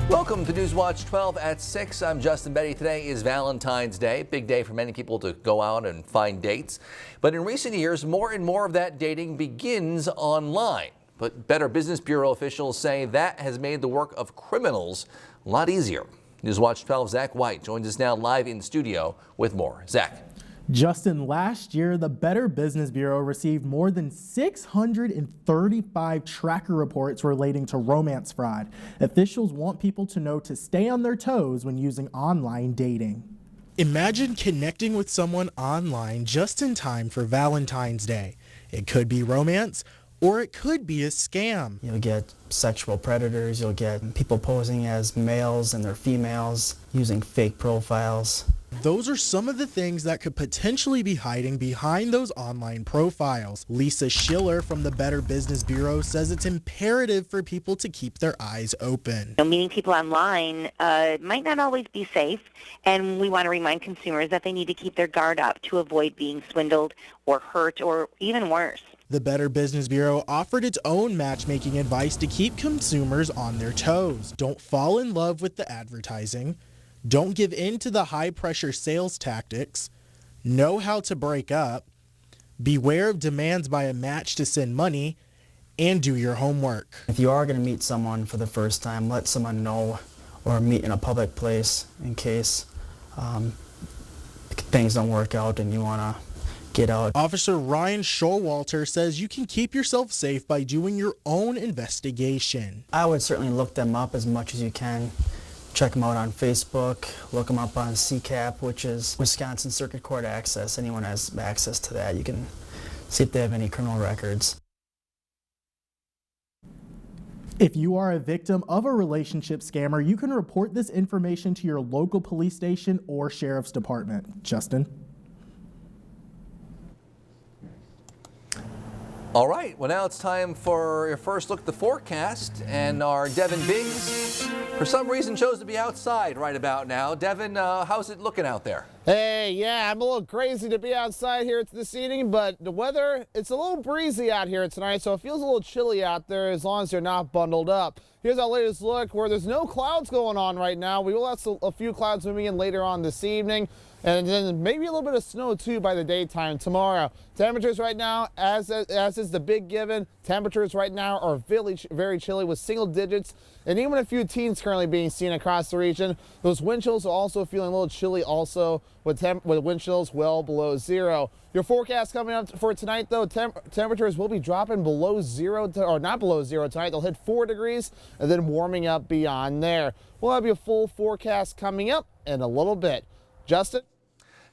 Welcome to Newswatch 12 at 6. I'm Justin Betty. Today is Valentine's Day. Big day for many people to go out and find dates. But in recent years, more and more of that dating begins online. But Better Business Bureau officials say that has made the work of criminals a lot easier. Newswatch 12's Zach White joins us now live in studio with more. Zach. Justin, last year, the Better Business Bureau received more than 635 tracker reports relating to romance fraud. Officials want people to know to stay on their toes when using online dating. Imagine connecting with someone online just in time for Valentine's Day. It could be romance, or it could be a scam. You'll get sexual predators, you'll get people posing as males and they're females, using fake profiles. Those are some of the things that could potentially be hiding behind those online profiles. Lisa Schiller from the Better Business Bureau says it's imperative for people to keep their eyes open. Meeting people online might not always be safe, and we want to remind consumers that they need to keep their guard up to avoid being swindled or hurt or even worse. The Better Business Bureau offered its own matchmaking advice to keep consumers on their toes. Don't fall in love with the advertising. Don't give in to the high-pressure sales tactics. Know how to break up. Beware of demands by a match to send money. And do your homework. If you are going to meet someone for the first time, let someone know, or meet in a public place in case things don't work out and you want to get out. Officer Ryan Showalter says you can keep yourself safe by doing your own investigation. I would certainly look them up as much as you can. Check them out on Facebook, look them up on CCAP, which is Wisconsin Circuit Court Access. Anyone has access to that. You can see if they have any criminal records. If you are a victim of a relationship scammer, you can report this information to your local police station or sheriff's department. Justin? All right, well now it's time for your first look at the forecast, and our Devin Biggs, for some reason, chose to be outside right about now. Devin, how's it looking out there? Hey, yeah, I'm a little crazy to be outside here this evening, but the weather, it's a little breezy out here tonight, so it feels a little chilly out there as long as you're not bundled up. Here's our latest look where there's no clouds going on right now. We will have a few clouds moving in later on this evening, and then maybe a little bit of snow too by the daytime tomorrow. Temperatures right now, as is the big given, temperatures right now are very chilly with single digits and even a few teens currently being seen across the region. Those wind chills are also feeling a little chilly also with wind chills well below zero. Your forecast coming up for tonight though, temperatures will be dropping below zero, or not below zero tonight. They'll hit 4 degrees and then warming up beyond there. We'll have your full forecast coming up in a little bit. Justin?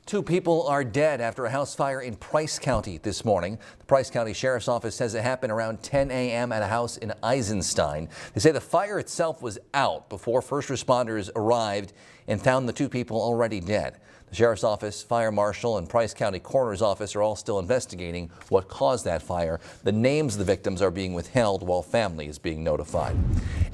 2 people are dead after a house fire in Price County this morning. The Price County Sheriff's Office says it happened around 10 a.m. at a house in Eisenstein. They say the fire itself was out before first responders arrived and found the 2 people already dead. The Sheriff's Office, Fire Marshal, and Price County Coroner's Office are all still investigating what caused that fire. The names of the victims are being withheld while family is being notified.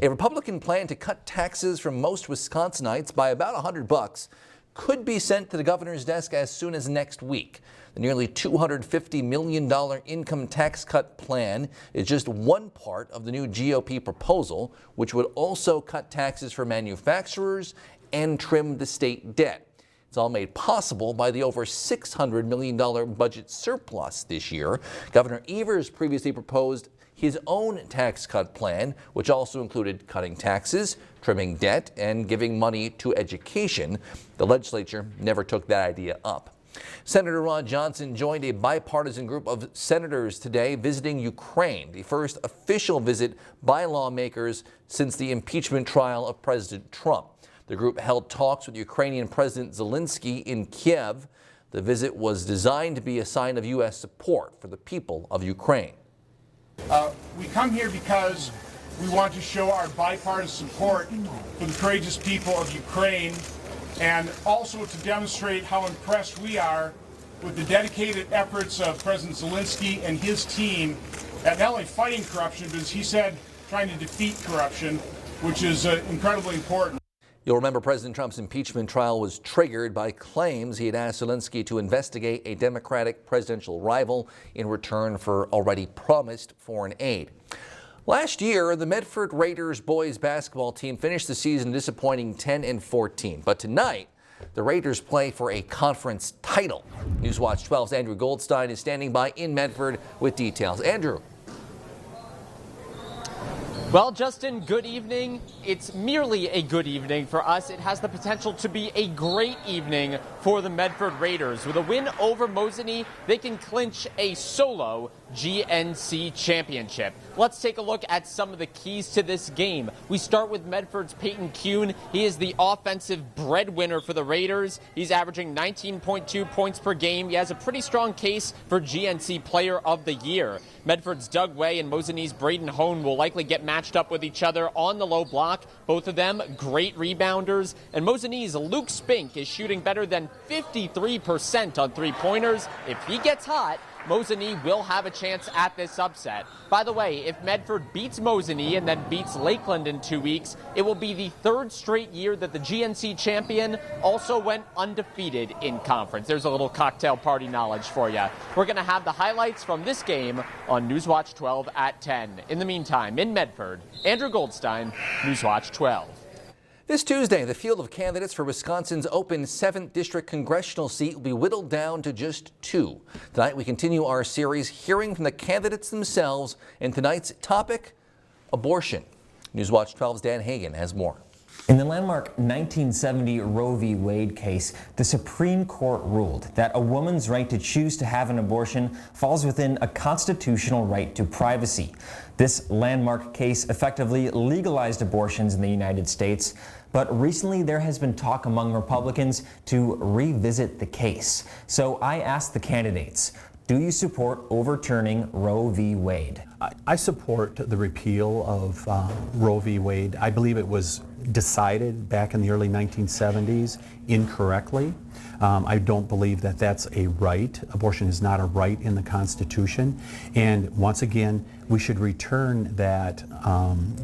A Republican plan to cut taxes from most Wisconsinites by about $100 could be sent to the governor's desk as soon as next week. The nearly $250 million income tax cut plan is just one part of the new GOP proposal, which would also cut taxes for manufacturers and trim the state debt. It's all made possible by the over $600 million budget surplus this year. Governor Evers previously proposed his own tax cut plan, which also included cutting taxes, trimming debt, and giving money to education. The legislature never took that idea up. Senator Ron Johnson joined a bipartisan group of senators today visiting Ukraine, the first official visit by lawmakers since the impeachment trial of President Trump. The group held talks with Ukrainian President Zelensky in Kiev. The visit was designed to be a sign of U.S. support for the people of Ukraine. We come here because we want to show our bipartisan support for the courageous people of Ukraine, and also to demonstrate how impressed we are with the dedicated efforts of President Zelensky and his team at not only fighting corruption, but as he said, trying to defeat corruption, which is incredibly important. You'll remember President Trump's impeachment trial was triggered by claims he had asked Zelensky to investigate a Democratic presidential rival in return for already promised foreign aid. Last year, the Medford Raiders boys basketball team finished the season disappointing 10-14. But tonight, the Raiders play for a conference title. Newswatch 12's Andrew Goldstein is standing by in Medford with details. Andrew. Well, Justin, good evening. It's merely a good evening for us. It has the potential to be a great evening for the Medford Raiders. With a win over Mosinee, they can clinch a solo GNC championship. Let's take a look at some of the keys to this game. We start with Medford's Peyton Kuhn. He is the offensive breadwinner for the Raiders. He's averaging 19.2 points per game. He has a pretty strong case for GNC Player of the Year. Medford's Doug Way and Mosinee's Braden Hone will likely get matched up with each other on the low block. Both of them great rebounders. And Mosinee's Luke Spink is shooting better than 53% on three-pointers. If he gets hot, Mosinee will have a chance at this upset. By the way, if Medford beats Mosinee and then beats Lakeland in 2 weeks, it will be the third straight year that the GNC champion also went undefeated in conference. There's a little cocktail party knowledge for you. We're going to have the highlights from this game on Newswatch 12 at 10. In the meantime, in Medford, Andrew Goldstein, Newswatch 12. This Tuesday, the field of candidates for Wisconsin's open 7th District congressional seat will be whittled down to just 2. Tonight, we continue our series hearing from the candidates themselves, and tonight's topic, abortion. Newswatch 12's Dan Hagan has more. In the landmark 1970 Roe v. Wade case, the Supreme Court ruled that a woman's right to choose to have an abortion falls within a constitutional right to privacy. This landmark case effectively legalized abortions in the United States, but recently there has been talk among Republicans to revisit the case. So I asked the candidates, do you support overturning Roe v. Wade? I support the repeal of Roe v. Wade. I believe it was decided back in the early 1970s incorrectly. I don't believe that that's a right. Abortion is not a right in the Constitution. And once again, we should return that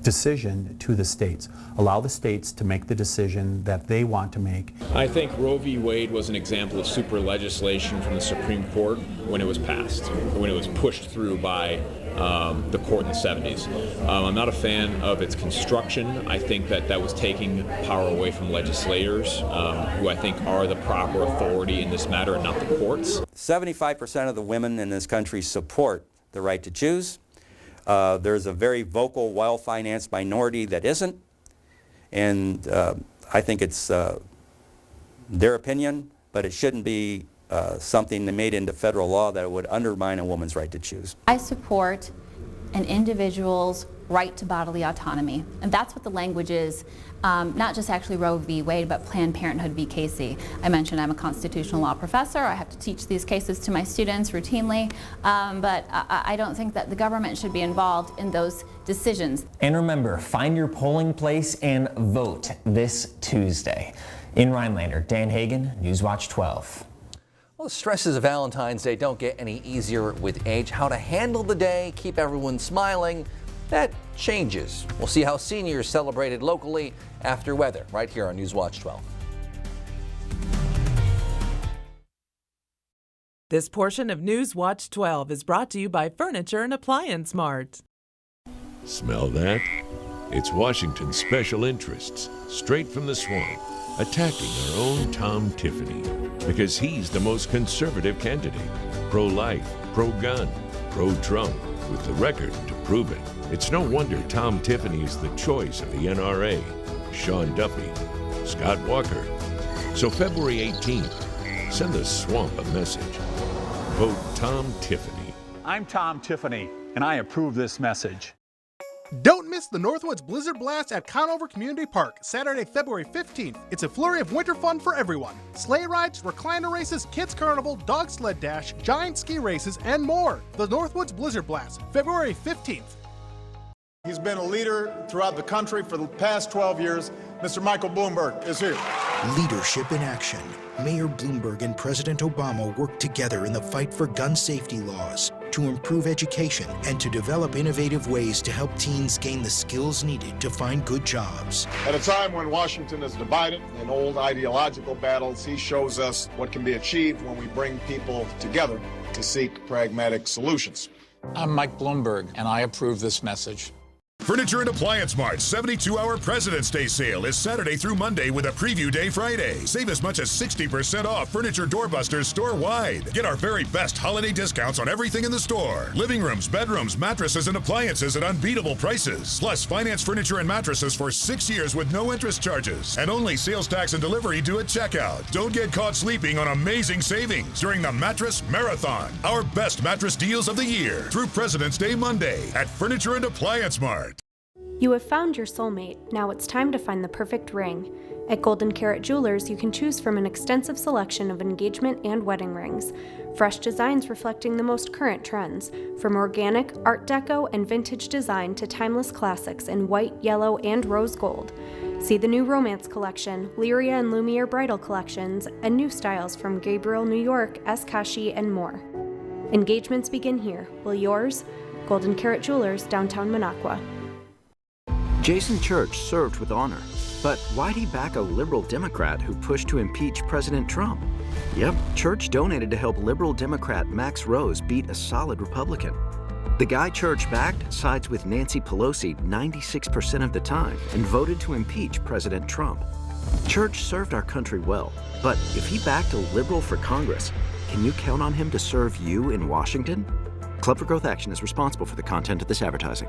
decision to the states. Allow the states to make the decision that they want to make. I think Roe v. Wade was an example of super legislation from the Supreme Court when it was passed, when it was pushed through by the court in the 70s. I'm not a fan of its construction. I think that that was taking power away from legislators, who I think are the proper authority in this matter and not the courts. 75% of the women in this country support the right to choose. There's a very vocal, well-financed minority that isn't. And I think it's their opinion, but it shouldn't be something that made into federal law that would undermine a woman's right to choose. I support an individual's right to bodily autonomy, and that's what the language is, not just actually Roe v. Wade, but Planned Parenthood v. Casey. I mentioned I'm a constitutional law professor. I have to teach these cases to my students routinely, but I don't think that the government should be involved in those decisions. And remember, find your polling place and vote this Tuesday. In Rhinelander, Dan Hagan, Newswatch 12. Well, the stresses of Valentine's Day don't get any easier with age. How to handle the day, keep everyone smiling, that changes. We'll see how seniors celebrated locally after weather right here on Newswatch 12. This portion of Newswatch 12 is brought to you by Furniture and Appliance Mart. Smell that? It's Washington's special interests, straight from the swamp, attacking our own Tom Tiffany, because he's the most conservative candidate. Pro-life, pro-gun, pro-Trump, with the record to prove it. It's no wonder Tom Tiffany is the choice of the NRA, Sean Duffy, Scott Walker. So February 18th, send the swamp a message. Vote Tom Tiffany. I'm Tom Tiffany, and I approve this message. Don't miss the Northwoods Blizzard Blast at Conover Community Park, Saturday, February 15th. It's a flurry of winter fun for everyone. Sleigh rides, recliner races, kids carnival, dog sled dash, giant ski races, and more. The Northwoods Blizzard Blast, February 15th. He's been a leader throughout the country for the past 12 years. Mr. Michael Bloomberg is here. Leadership in action. Mayor Bloomberg and President Obama worked together in the fight for gun safety laws, to improve education, and to develop innovative ways to help teens gain the skills needed to find good jobs. At a time when Washington is divided in old ideological battles, he shows us what can be achieved when we bring people together to seek pragmatic solutions. I'm Mike Bloomberg, and I approve this message. Furniture and Appliance Mart's 72-hour President's Day sale is Saturday through Monday with a preview day Friday. Save as much as 60% off furniture doorbusters store-wide. Get our very best holiday discounts on everything in the store. Living rooms, bedrooms, mattresses, and appliances at unbeatable prices. Plus, finance furniture and mattresses for 6 years with no interest charges. And only sales tax and delivery due at checkout. Don't get caught sleeping on amazing savings during the Mattress Marathon. Our best mattress deals of the year through President's Day Monday at Furniture and Appliance Mart. You have found your soulmate. Now it's time to find the perfect ring. At Golden Carrot Jewelers, you can choose from an extensive selection of engagement and wedding rings. Fresh designs reflecting the most current trends, from organic, art deco, and vintage design to timeless classics in white, yellow, and rose gold. See the new Romance Collection, Lyria and Lumiere Bridal Collections, and new styles from Gabriel New York, Eskashi, and more. Engagements begin here. Will yours? Golden Carrot Jewelers, downtown Minocqua. Jason Church served with honor, but why'd he back a liberal Democrat who pushed to impeach President Trump? Yep, Church donated to help liberal Democrat Max Rose beat a solid Republican. The guy Church backed sides with Nancy Pelosi 96% of the time and voted to impeach President Trump. Church served our country well, but if he backed a liberal for Congress, can you count on him to serve you in Washington? Club for Growth Action is responsible for the content of this advertising.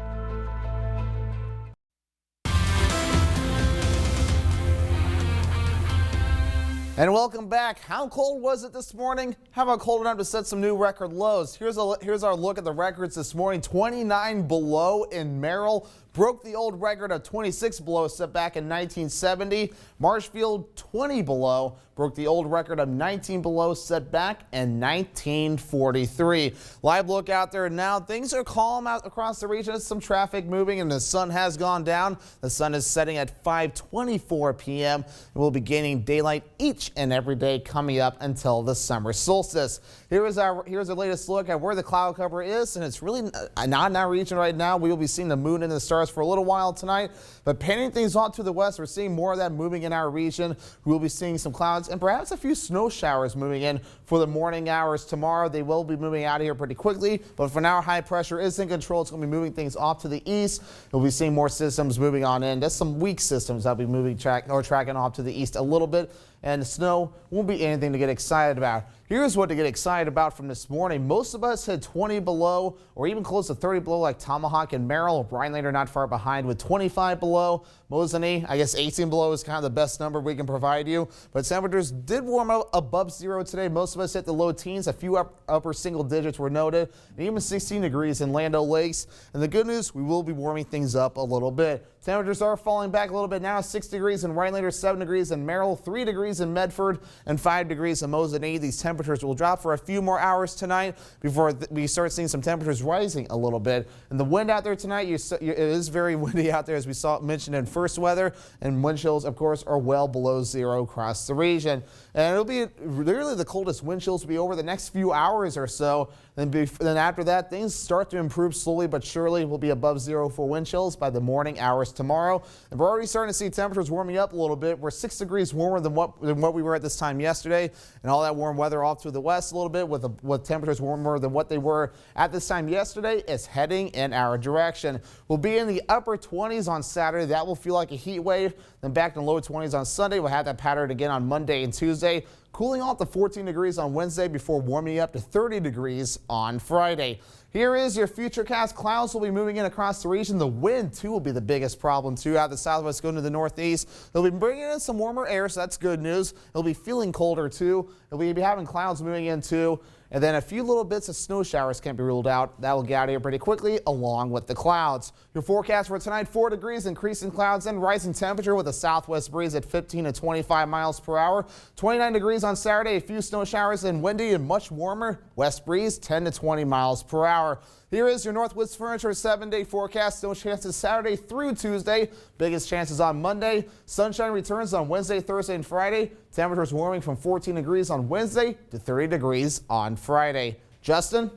And welcome back. How cold was it this morning? How about cold enough to set some new record lows? Here's our look at the records this morning. 29 below in Merrill. Broke the old record of 26 below set back in 1970. Marshfield 20 below broke the old record of 19 below set back in 1943. Live look out there now. Things are calm out across the region. Some traffic moving and the sun has gone down. The sun is setting at 5:24 p.m. We'll be gaining daylight each and every day coming up until the summer solstice. Here's our latest look at where the cloud cover is, and it's really not in our region right now. We will be seeing the moon and the stars for a little while tonight, but painting things off to the west, we're seeing more of that moving in our region. We'll be seeing some clouds and perhaps a few snow showers moving in for the morning hours tomorrow. They will be moving out of here pretty quickly, but for now, high pressure is in control. It's going to be moving things off to the east. We'll be seeing more systems moving on in. There's some weak systems that'll be moving tracking off to the east a little bit, and the snow won't be anything to get excited about. Here's what to get excited about from this morning. Most of us hit 20 below or even close to 30 below like Tomahawk and Merrill. Rhinelander not far behind with 25 below. Mosinee, I guess 18 below is kind of the best number we can provide you. But temperatures did warm up above zero today. Most of us hit the low teens. A few upper single digits were noted. And even 16 degrees in Land O'Lakes. And the good news, we will be warming things up a little bit. Temperatures are falling back a little bit now. 6 degrees in Rhinelander, 7 degrees in Merrill, 3 degrees in Medford, and 5 degrees in Mosinee. These temperatures will drop for a few more hours tonight before we start seeing some temperatures rising a little bit. And the wind out there tonight, it is very windy out there, as we mentioned in first weather, and wind chills, of course, are well below zero across the region. And it'll be really the coldest wind chills will be over the next few hours or so. Then after that, things start to improve slowly but surely. We'll be above zero for wind chills by the morning hours tomorrow. And we're already starting to see temperatures warming up a little bit. We're 6 degrees warmer than what we were at this time yesterday. And all that warm weather off to the west a little bit with temperatures warmer than what they were at this time yesterday is heading in our direction. We'll be in the upper 20s on Saturday. That will feel like a heat wave. Then back in the low 20s on Sunday. We'll have that pattern again on Monday and Tuesday. Cooling off to 14 degrees on Wednesday before warming up to 30 degrees on Friday. Here is your futurecast. Clouds will be moving in across the region. The wind, too, will be the biggest problem, too. Out of the southwest going to the northeast. They'll be bringing in some warmer air, so that's good news. It'll be feeling colder, too. We'll be having clouds moving in, too. And then a few little bits of snow showers can't be ruled out. That will get out of here pretty quickly along with the clouds. Your forecast for tonight, 4 degrees, increasing clouds and rising temperature with a southwest breeze at 15 to 25 miles per hour. 29 degrees on Saturday, a few snow showers and windy and much warmer. West breeze 10 to 20 miles per hour. Here is your Northwoods Furniture 7-day forecast. Snow chances Saturday through Tuesday. Biggest chances on Monday. Sunshine returns on Wednesday, Thursday, and Friday. Temperatures warming from 14 degrees on Wednesday to 30 degrees on Friday. Justin?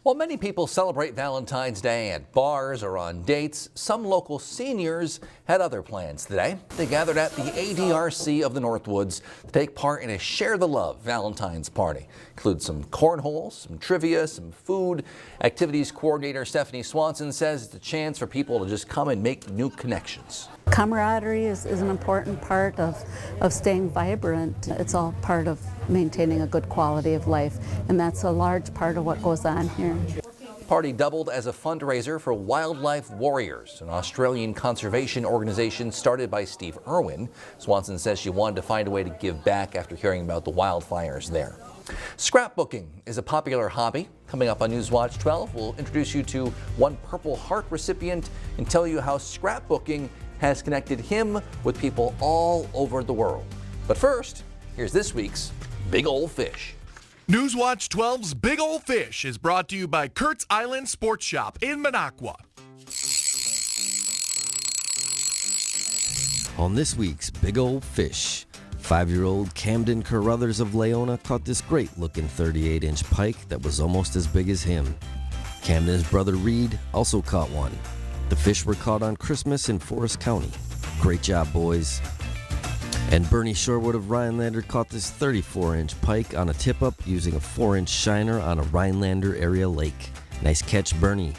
While many people celebrate Valentine's Day at bars or on dates, some local seniors had other plans today. They gathered at the ADRC of the Northwoods to take part in a Share the Love Valentine's party. Includes some cornhole, some trivia, some food. Activities coordinator Stephanie Swanson says it's a chance for people to just come and make new connections. Camaraderie is an important part of staying vibrant. It's all part of maintaining a good quality of life, and that's a large part of what goes on here. The party doubled as a fundraiser for Wildlife Warriors, an Australian conservation organization started by Steve Irwin. Swanson says she wanted to find a way to give back after hearing about the wildfires there. Scrapbooking is a popular hobby. Coming up on Newswatch 12, we'll introduce you to one Purple Heart recipient and tell you how scrapbooking has connected him with people all over the world. But first, here's this week's Big Ol' Fish. Newswatch 12's Big Ol' Fish is brought to you by Kurt's Island Sports Shop in Minocqua. On this week's Big Ol' Fish, 5-year-old Camden Carruthers of Leona caught this great-looking 38-inch pike that was almost as big as him. Camden's brother Reed also caught one. The fish were caught on Christmas in Forest County. Great job, boys. And Bernie Shorewood of Rhinelander caught this 34-inch pike on a tip-up using a 4-inch shiner on a Rhinelander area lake. Nice catch, Bernie.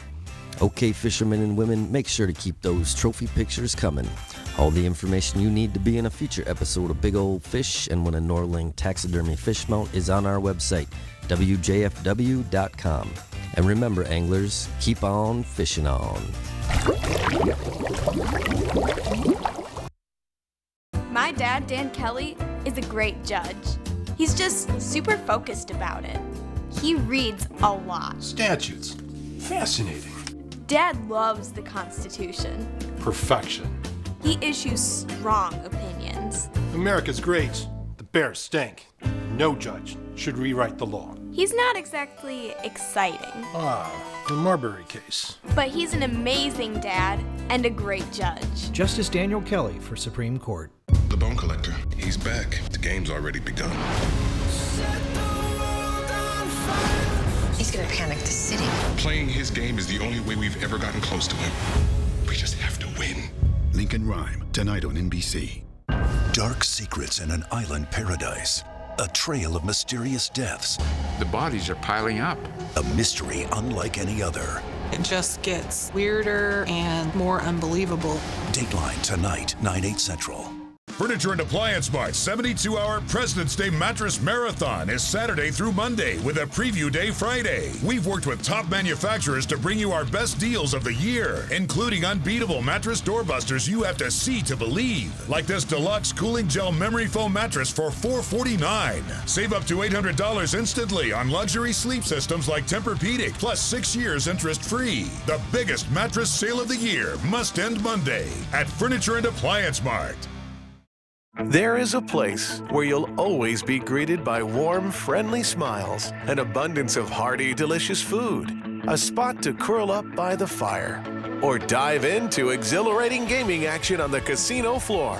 Okay, fishermen and women, make sure to keep those trophy pictures coming. All the information you need to be in a future episode of Big Ol' Fish and win a Norling taxidermy fish mount is on our website, wjfw.com. And remember, anglers, keep on fishing on. My dad, Dan Kelly, is a great judge. He's just super focused about it. He reads a lot. Statutes. Fascinating. Dad loves the Constitution. Perfection. He issues strong opinions. America's great. The bears stink. No judge should rewrite the law. He's not exactly exciting. Ah, the Marbury case. But he's an amazing dad and a great judge. Justice Daniel Kelly for Supreme Court. The Bone Collector. He's back. The game's already begun. He's gonna panic the city. Playing his game is the only way we've ever gotten close to him. We just have to win. Lincoln Rhyme, tonight on NBC. Dark secrets in an island paradise. A trail of mysterious deaths. The bodies are piling up. A mystery unlike any other. It just gets weirder and more unbelievable. Dateline tonight, 9/8 Central. Furniture and Appliance Mart's 72-hour President's Day Mattress Marathon is Saturday through Monday with a Preview Day Friday. We've worked with top manufacturers to bring you our best deals of the year, including unbeatable mattress doorbusters you have to see to believe, like this deluxe cooling gel memory foam mattress for $449. Save up to $800 instantly on luxury sleep systems like Tempur-Pedic, plus 6 years interest-free. The biggest mattress sale of the year must end Monday at Furniture and Appliance Mart. There is a place where you'll always be greeted by warm, friendly smiles, an abundance of hearty, delicious food, a spot to curl up by the fire, or dive into exhilarating gaming action on the casino floor.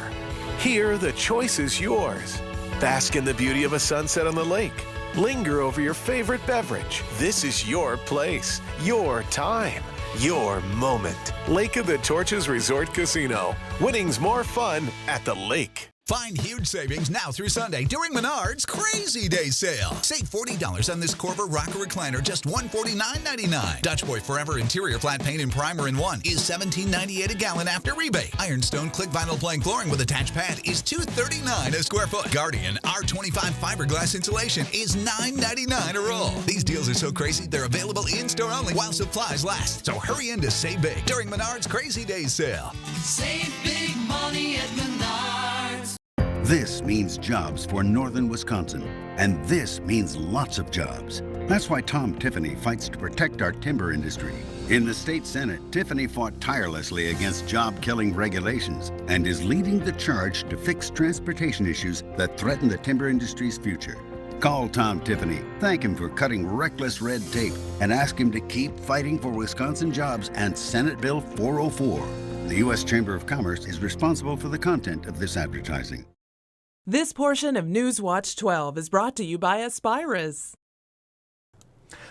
Here, the choice is yours. Bask in the beauty of a sunset on the lake. Linger over your favorite beverage. This is your place, your time, your moment. Lake of the Torches Resort Casino. Winning's more fun at the lake. Find huge savings now through Sunday during Menards Crazy Day Sale. Save $40 on this Corva rocker recliner, just $149.99. Dutch Boy Forever interior flat paint and primer in one is $17.98 a gallon after rebate. Ironstone click vinyl plank flooring with attached pad is $239 a square foot. Guardian R25 fiberglass insulation is $9.99 a roll. These deals are so crazy they're available in-store only while supplies last. So hurry in to save big during Menards Crazy Day Sale. Save big money at Menards. This means jobs for northern Wisconsin, and this means lots of jobs. That's why Tom Tiffany fights to protect our timber industry. In the state Senate, Tiffany fought tirelessly against job-killing regulations and is leading the charge to fix transportation issues that threaten the timber industry's future. Call Tom Tiffany, thank him for cutting reckless red tape, and ask him to keep fighting for Wisconsin jobs and Senate Bill 404. The U.S. Chamber of Commerce is responsible for the content of this advertising. This portion of Newswatch 12 is brought to you by Aspirus.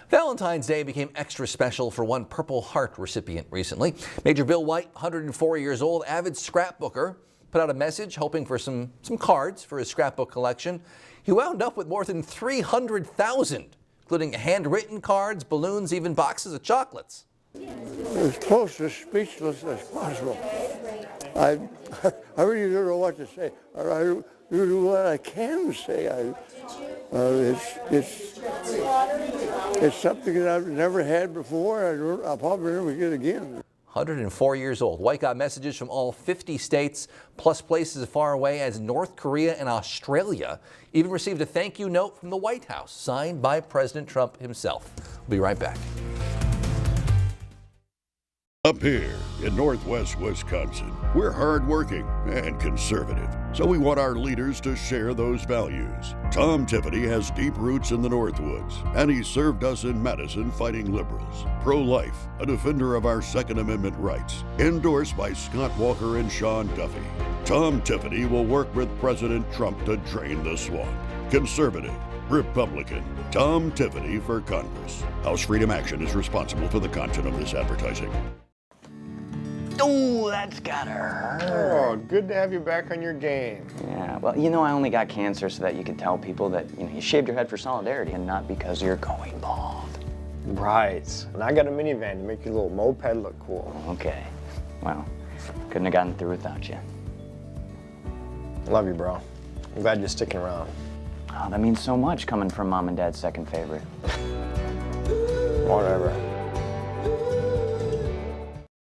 Valentine's Day became extra special for one Purple Heart recipient recently. Major Bill White, 104 years old, avid scrapbooker, put out a message hoping for some cards for his scrapbook collection. He wound up with more than 300,000, including handwritten cards, balloons, even boxes of chocolates. As close to speechless as possible. I really don't know what to say. I do what I can say. It's something that I've never had before. I'll probably never get again. 104 years old. White got messages from all 50 states, plus places as far away as North Korea and Australia. Even received a thank you note from the White House, signed by President Trump himself. We'll be right back. Up here in Northwest Wisconsin, we're hardworking and conservative, so we want our leaders to share those values. Tom Tiffany has deep roots in the Northwoods, and he served us in Madison fighting liberals. Pro-life, a defender of our Second Amendment rights, endorsed by Scott Walker and Sean Duffy. Tom Tiffany will work with President Trump to drain the swamp. Conservative, Republican, Tom Tiffany for Congress. House Freedom Action is responsible for the content of this advertising. Oh, that's gotta hurt. Oh, good to have you back on your game. Yeah, well, you know, I only got cancer so that you could tell people that, you know, you shaved your head for solidarity and not because you're going bald. Right. And I got a minivan to make your little moped look cool. Okay. Well, couldn't have gotten through without you. Love you, bro. I'm glad you're sticking around. Oh, that means so much coming from Mom and Dad's second favorite. Whatever.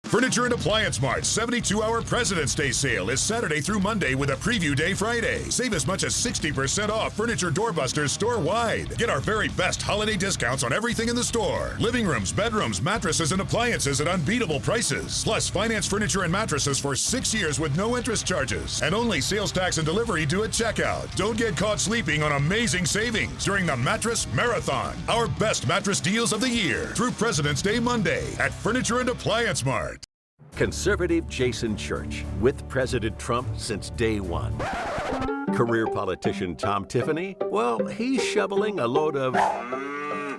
Furniture and Appliance Mart's 72-hour President's Day sale is Saturday through Monday with a preview day Friday. Save as much as 60% off furniture doorbusters store-wide. Get our very best holiday discounts on everything in the store. Living rooms, bedrooms, mattresses, and appliances at unbeatable prices. Plus, finance furniture and mattresses for 6 years with no interest charges. And only sales tax and delivery due at checkout. Don't get caught sleeping on amazing savings during the Mattress Marathon. Our best mattress deals of the year through President's Day Monday at Furniture and Appliance Mart. Conservative Jason Church, with President Trump since day one. Career politician Tom Tiffany, well, he's shoveling a load of,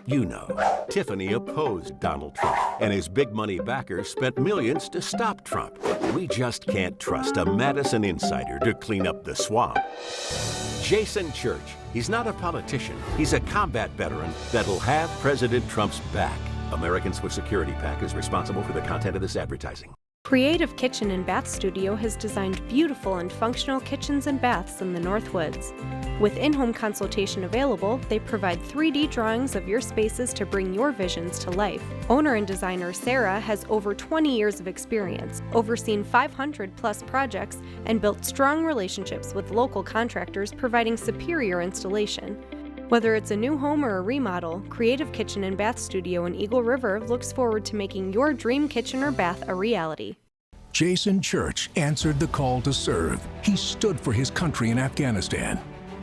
you know. Tiffany opposed Donald Trump, and his big money backers spent millions to stop Trump. We just can't trust a Madison insider to clean up the swamp. Jason Church, he's not a politician, he's a combat veteran that'll have President Trump's back. Americans with Security PAC is responsible for the content of this advertising. Creative Kitchen and Bath Studio has designed beautiful and functional kitchens and baths in the Northwoods. With in-home consultation available, they provide 3D drawings of your spaces to bring your visions to life. Owner and designer Sarah has over 20 years of experience, overseen 500+ projects, and built strong relationships with local contractors providing superior installation. Whether it's a new home or a remodel, Creative Kitchen and Bath Studio in Eagle River looks forward to making your dream kitchen or bath a reality. Jason Church answered the call to serve. He stood for his country in Afghanistan.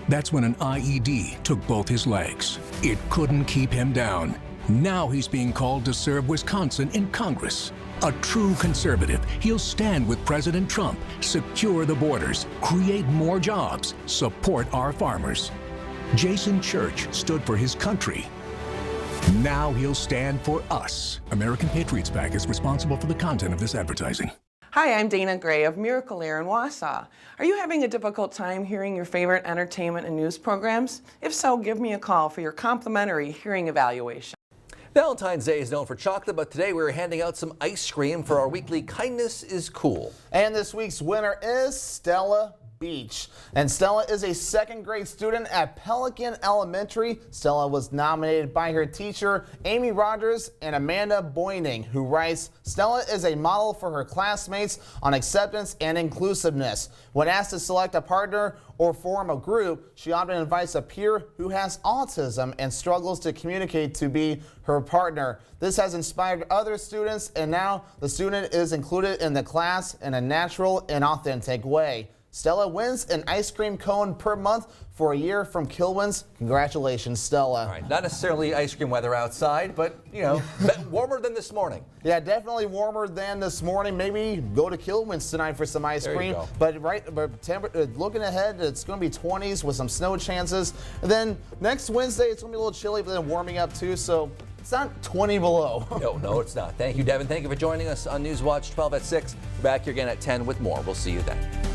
That's when an IED took both his legs. It couldn't keep him down. Now he's being called to serve Wisconsin in Congress. A true conservative, he'll stand with President Trump, secure the borders, create more jobs, support our farmers. Jason Church stood for his country. Now he'll stand for us. American Patriots PAC is responsible for the content of this advertising. Hi, I'm Dana Gray of Miracle Air in Wausau. Are you having a difficult time hearing your favorite entertainment and news programs? If so, give me a call for your complimentary hearing evaluation. Valentine's Day is known for chocolate, but today we're handing out some ice cream for our weekly Kindness is Cool. And this week's winner is Stella Beach. And Stella is a second grade student at Pelican Elementary. Stella was nominated by her teacher, Amy Rogers and Amanda Boyning, who writes, Stella is a model for her classmates on acceptance and inclusiveness. When asked to select a partner or form a group, she often invites a peer who has autism and struggles to communicate to be her partner. This has inspired other students, and now the student is included in the class in a natural and authentic way. Stella wins an ice cream cone per month for a year from Kilwins. Congratulations, Stella. All right, not necessarily ice cream weather outside, but, you know, warmer than this morning. Yeah, definitely warmer than this morning. Maybe go to Kilwins tonight for some ice cream. Go. But looking ahead, it's going to be 20s with some snow chances. And then next Wednesday, it's going to be a little chilly, but then warming up too. So It's not 20 below. No, it's not. Thank you, Devin. Thank you for joining us on News Watch 12 at 6. We're back here again at 10 with more. We'll see you then.